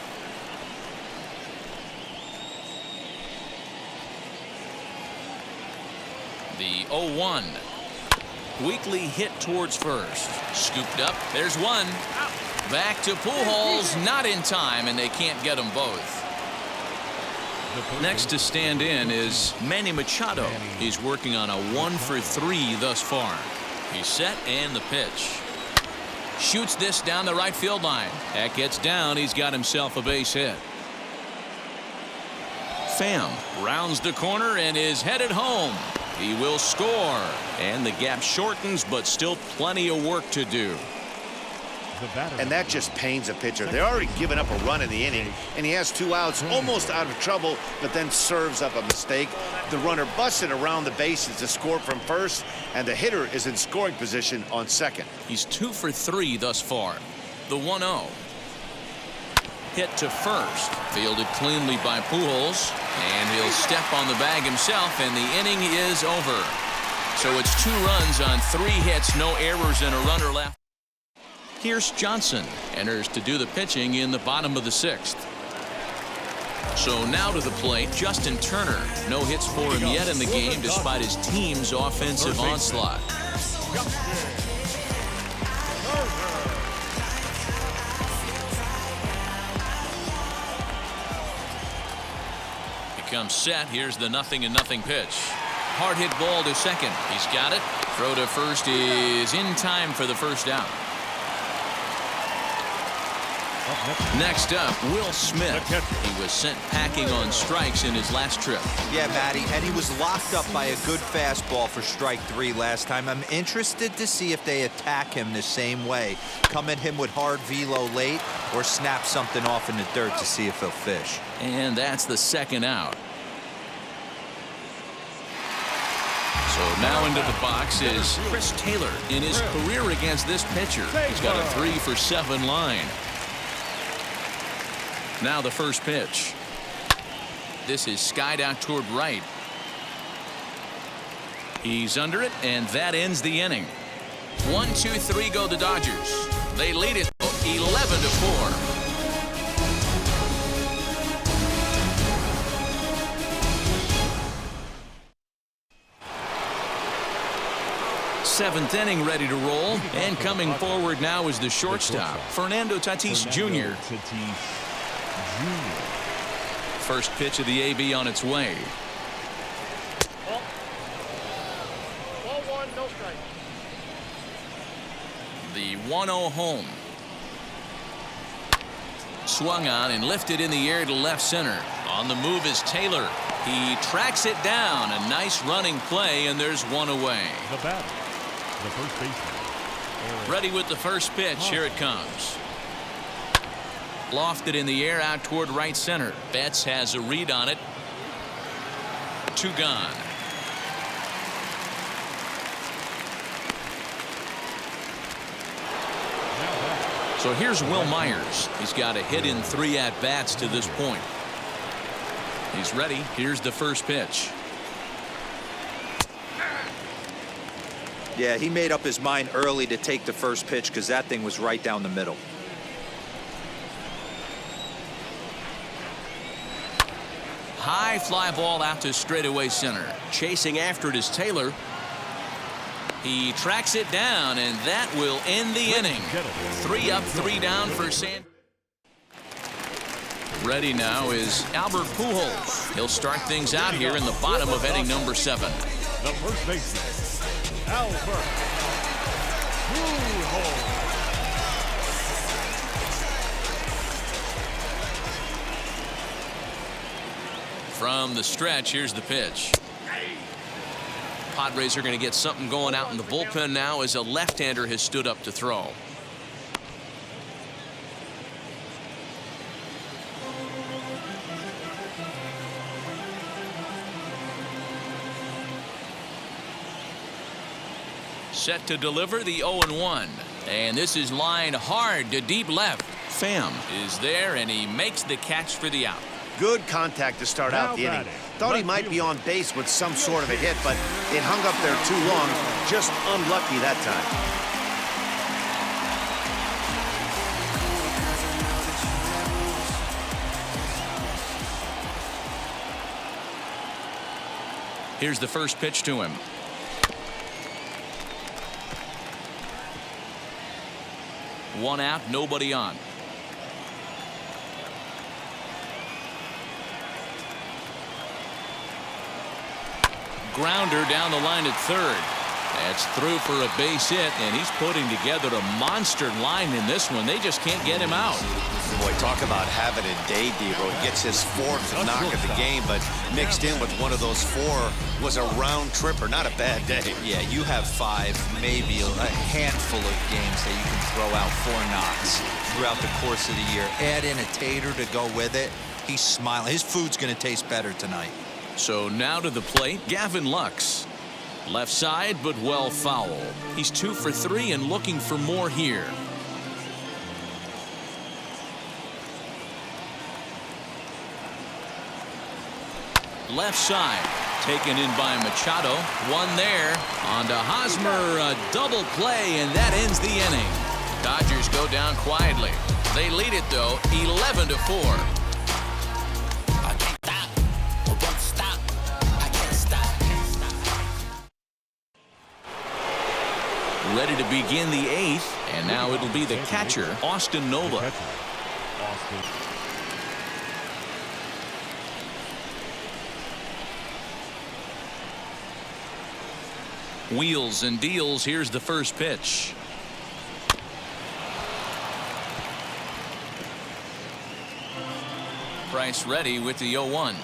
Speaker 1: The 0-1. Weakly hit towards first. Scooped up. There's one. Back to Pujols. Not in time, and they can't get them both. Next to stand in is Manny Machado. He's working on a 1 for 3 thus far. He's set, and the pitch. Shoots this down the right field line. That gets down. He's got himself a base hit. Pham rounds the corner and is headed home. He will score, and the gap shortens, but still plenty of work to do.
Speaker 2: And that just pains a pitcher. They're already given up a run in the inning, and he has 2 outs, almost out of trouble, but then serves up a mistake. The runner busted around the bases to score from first, and the hitter is in scoring position on second.
Speaker 1: He's 2 for 3 thus far. The 1-0. Hit to first. Fielded cleanly by Pujols, and he'll step on the bag himself, and the inning is over. So it's 2 runs on 3 hits, no errors, and a runner left. Here's Johnson. Enters to do the pitching in the bottom of the 6th. So now to the plate, Justin Turner. No hits for him yet in the game despite his team's offensive onslaught. He comes set. Here's the 0-0 pitch. Hard hit ball to second. He's got it. Throw to first is in time for the first out. Next up, Will Smith. He was sent packing on strikes in his last trip.
Speaker 5: Yeah, Matty, and he was locked up by a good fastball for strike 3 last time. I'm interested to see if they attack him the same way. Come at him with hard velo late or snap something off in the dirt to see if he'll fish.
Speaker 1: And that's the second out. So now into the box is Chris Taylor. In his career against this pitcher, he's got a 3 for 7 line. Now the first pitch. This is skied out toward right. He's under it, and that ends the inning. 1-2-3 go the Dodgers. They lead it 11-4. Seventh inning ready to roll, and coming forward now is the shortstop, Fernando Tatis Jr. First pitch of the AB on its way.
Speaker 8: Ball 1, no strike.
Speaker 1: The 1-0 home. Swung on and lifted in the air to left center. On the move is Taylor. He tracks it down. A nice running play, and there's one away.
Speaker 3: The batter, the first baseman.
Speaker 1: Ready with the first pitch. Here it comes. Lofted in the air out toward right center. Betts has a read on it. 2 gone. So here's Will Myers. He's got a hit in 3 at-bats to this point. He's ready. Here's the first pitch.
Speaker 5: Yeah, he made up his mind early to take the first pitch because that thing was right down the middle.
Speaker 1: High fly ball out to straightaway center. Chasing after it is Taylor. He tracks it down, and that will end the inning. 3 up, 3 down for San. Ready now is Albert Pujols. He'll start things out here in the bottom of inning number 7.
Speaker 3: The first baseman, Albert Pujols.
Speaker 1: From the stretch, here's the pitch. Padres are going to get something going out in the bullpen now as a left-hander has stood up to throw. Set to deliver the 0-1. And this is lined hard to deep left. Pham is there, and he makes the catch for the out.
Speaker 2: Good contact to start out the inning. Thought he might be on base with some sort of a hit, but it hung up there too long. Just unlucky that time.
Speaker 1: Here's the first pitch to him. One out, nobody on. Grounder down the line at third. That's through for a base hit, and he's putting together a monster line in this one. They just can't get him out.
Speaker 2: Boy, talk about having a day, Devo. He gets his fourth knock of the game, but mixed in with one of those four was a round tripper. Not a bad day.
Speaker 5: Yeah, you have 5, maybe a handful of games that you can throw out 4 knocks throughout the course of the year. Add in a tater to go with it. He's smiling. His food's going to taste better tonight.
Speaker 1: So now to the plate, Gavin Lux. Left side, but well foul. He's 2 for 3 and looking for more here. Left side, taken in by Machado. One there. On to Hosmer, a double play, and that ends the inning. Dodgers go down quietly. They lead it, though, 11-4. Ready to begin the 8th, and now it'll be the catcher, Austin Nola. Wheels and deals. Here's the first pitch. Price ready with the 0-1.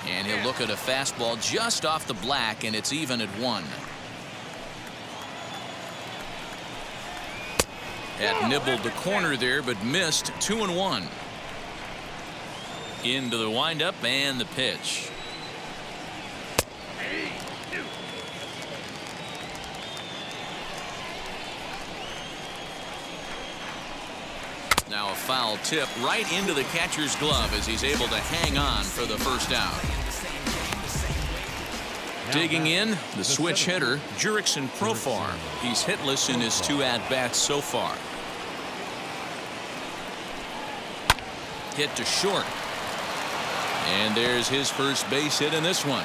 Speaker 1: And he'll look at a fastball just off the black, and it's even at 1. That nibbled the corner there, but missed. 2-1. Into the windup and the pitch. Now a foul tip right into the catcher's glove as he's able to hang on for the first out. Digging in, the switch hitter, Jurickson Profar. He's hitless in his 2 at-bats so far. Hit to short. And there's his first base hit in this one.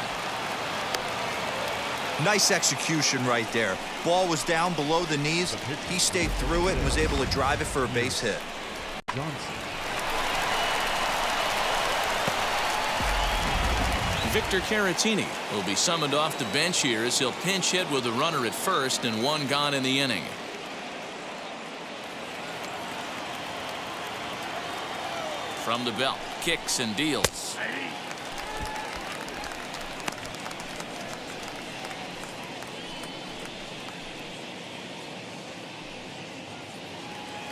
Speaker 5: Nice execution right there. Ball was down below the knees. He stayed through it and was able to drive it for a base hit.
Speaker 1: Victor Caratini will be summoned off the bench here as he'll pinch hit with a runner at first and 1 gone in the inning. From the belt, kicks and deals.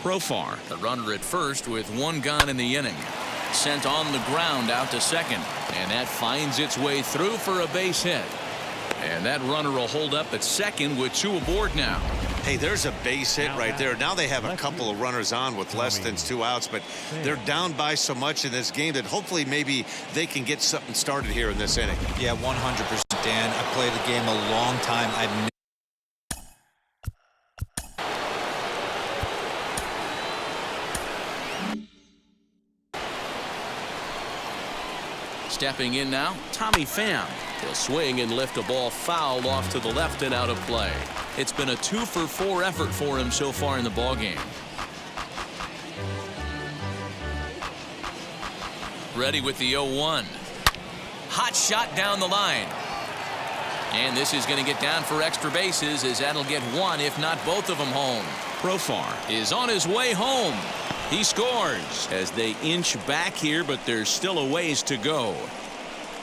Speaker 1: Profar, the runner at first with 1 gone in the inning. Sent on the ground out to second, and that finds its way through for a base hit. And that runner will hold up at second with 2 aboard now.
Speaker 6: Hey, there's a base hit right there. Now they have a couple of runners on with less than 2 outs, but they're down by so much in this game that hopefully maybe they can get something started here in this inning.
Speaker 5: Yeah, 100%, Dan. I played the game a long time.
Speaker 1: Stepping in now, Tommy Pham. He'll swing and lift a ball foul off to the left and out of play. It's been a 2 for 4 effort for him so far in the ballgame. Ready with the 0-1. Hot shot down the line. And this is going to get down for extra bases as that'll get 1, if not both of them, home. Profar is on his way home. He scores as they inch back here, but there's still a ways to go.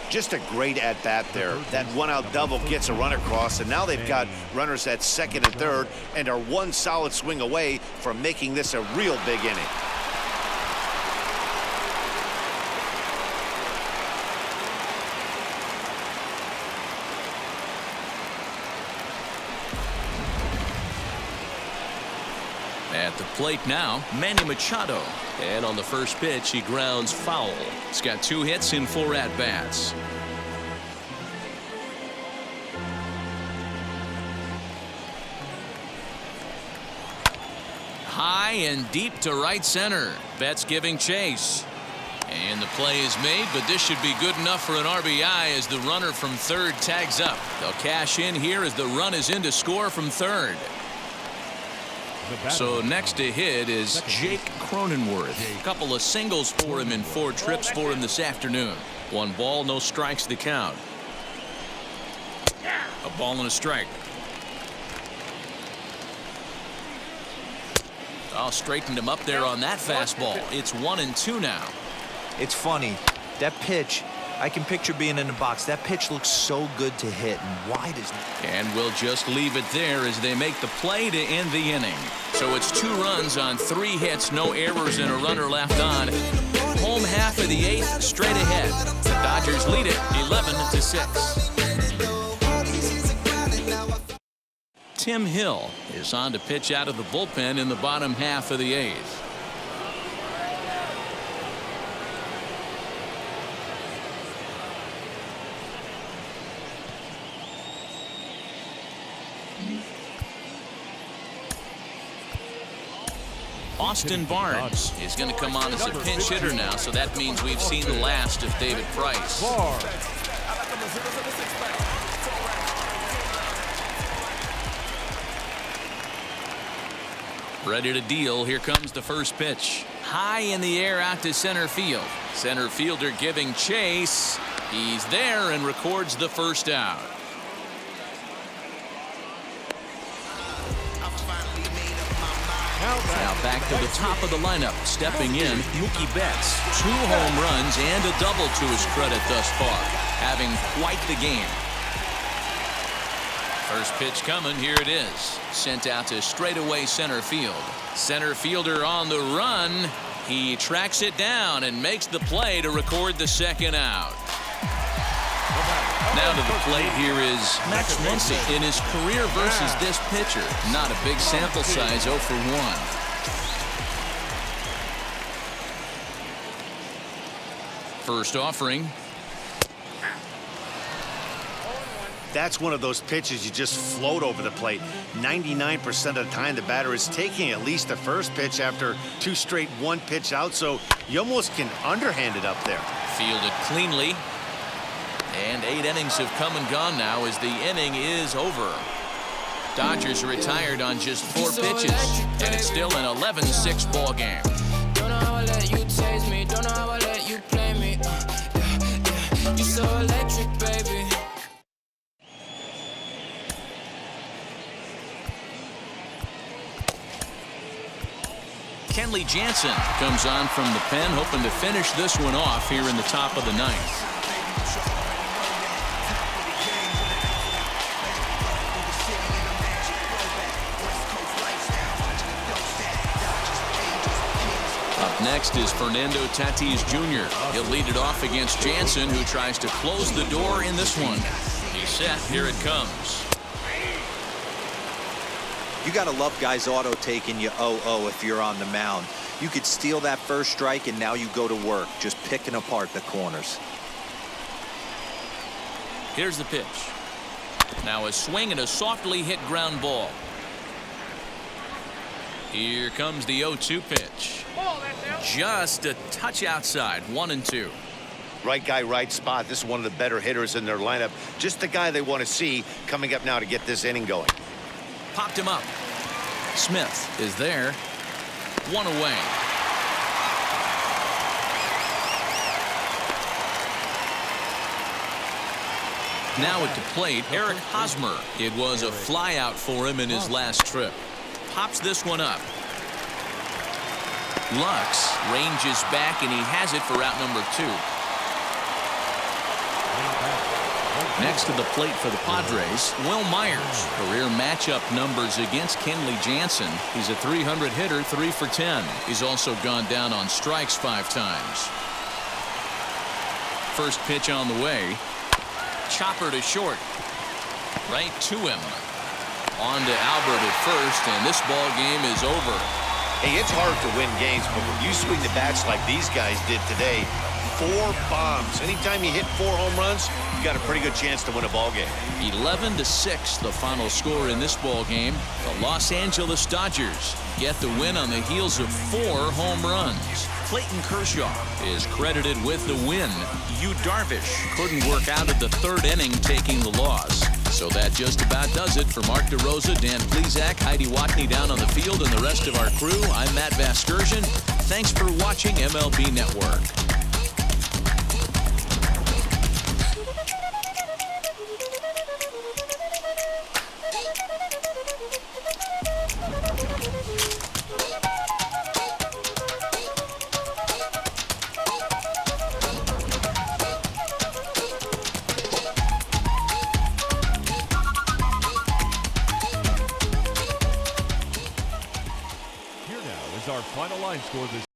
Speaker 2: Just a great at-bat there. That 1-out double gets a run across, and now they've got runners at second and third and are 1 solid swing away from making this a real big inning.
Speaker 1: At the plate now, Manny Machado. And on the first pitch, he grounds foul. He's got 2 hits in 4 at-bats. High and deep to right center. Betts giving chase. And the play is made, but this should be good enough for an RBI as the runner from third tags up. They'll cash in here as the run is in to score from third. So next to hit is Jake Cronenworth. A couple of singles for him in 4 trips for him this afternoon. 1 ball, no strikes to count. A ball and a strike. Oh, straightened him up there on that fastball. It's 1-2 now.
Speaker 5: It's funny. That pitch, I can picture being in the box. That pitch looks so good to hit. And why does...
Speaker 1: And we'll just leave it there as they make the play to end the inning. So it's 2 runs on 3 hits, no errors, and a runner left on. Home half of the 8th, straight ahead. The Dodgers lead it 11-6. Tim Hill is on to pitch out of the bullpen in the bottom half of the 8th. Austin Barnes is going to come on as a pinch hitter now, so that means we've seen the last of David Price. Ready to deal. Here comes the first pitch. High in the air out to center field. Center fielder giving chase. He's there and records the first out. Now back to the top of the lineup. Stepping in, Mookie Betts. 2 home runs and a double to his credit thus far. Having quite the game. First pitch coming. Here it is. Sent out to straightaway center field. Center fielder on the run. He tracks it down and makes the play to record the second out. Now to the plate here is Max Muncy in his career versus this pitcher. Not a big sample size, 0 for 1. First offering.
Speaker 2: That's one of those pitches you just float over the plate. 99% of the time the batter is taking at least the first pitch after 2 straight 1-pitch out, so you almost can underhand it up there.
Speaker 1: Fielded cleanly. And 8 innings have come and gone now as the inning is over. Dodgers retired on just 4 pitches, and it's still an 11-6 ball game.
Speaker 9: Don't know how I let you taste me, don't know how I let you play me. You're so electric, baby.
Speaker 1: Kenley Jansen comes on from the pen, hoping to finish this one off here in the top of the 9th. Up next is Fernando Tatis Jr. He'll lead it off against Jansen, who tries to close the door in this one. He's set. Here it comes.
Speaker 5: You got to love guys auto taking you 0-0 if you're on the mound. You could steal that first strike and now you go to work just picking apart the corners.
Speaker 1: Here's the pitch. Now a swing and a softly hit ground ball. Here comes the 0-2 pitch. Just a touch outside. 1-2.
Speaker 2: Right guy, right spot. This is one of the better hitters in their lineup. Just the guy they want to see coming up now to get this inning going.
Speaker 1: Popped him up. Smith is there. 1 away. Now at the plate, Eric Hosmer. It was a flyout for him in his last trip. Pops this one up. Lux ranges back, and he has it for out number 2. Next to the plate for the Padres, Will Myers. Career matchup numbers against Kenley Jansen. He's a 300 hitter, 3 for 10. He's also gone down on strikes 5 times. First pitch on the way. Chopper to short. Right to him. On to Albert at first, and this ball game is over.
Speaker 6: Hey, it's hard to win games, but when you swing the bats like these guys did today, 4 bombs. Anytime you hit 4 home runs, you got a pretty good chance to win a ball game.
Speaker 1: 11-6, the final score in this ball game. The Los Angeles Dodgers get the win on the heels of 4 home runs. Clayton Kershaw is credited with the win. Yu Darvish couldn't work out of the 3rd inning, taking the loss. So that just about does it for Mark DeRosa, Dan Plesac, Heidi Watney down on the field, and the rest of our crew. I'm Matt Vasgersian. Thanks for watching MLB Network.
Speaker 3: Our final line score this